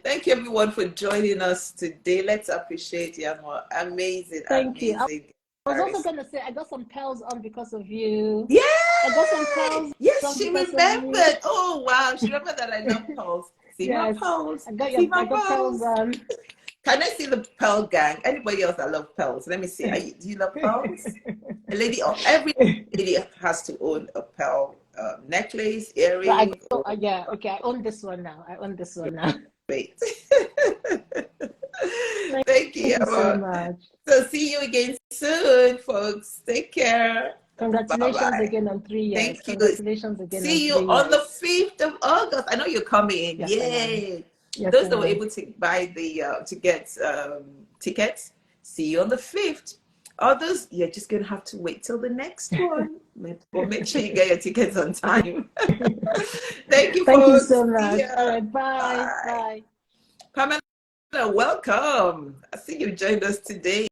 Thank you everyone for joining us today. Let's appreciate Yanmo. Amazing, Thank you. amazing. I was also going to say, I got some pearls on because of you. Yeah. I got some pearls. Yes, she remembered. Oh, wow. She remembered that I love pearls. See my pearls. I got pearls on. Can I see the pearl gang? Anybody else that love pearls? Let me see. Do you love pearls? Every lady has to own a pearl necklace, earring. Yeah, okay. I own this one now. Great. Thank you so much. So see you again soon, folks. Take care. Congratulations Bye-bye. Again on 3 years. Thank you. Congratulations again. See you on the 5th of August. I know you're coming. Yes, yay! Yes, those that were able to buy to get tickets, see you on the 5th. Others, you're just gonna have to wait till the next one. Or make sure you get your tickets on time. Thank you, folks. Thank you so much. All right, bye. Pamela, welcome. I see you joined us today.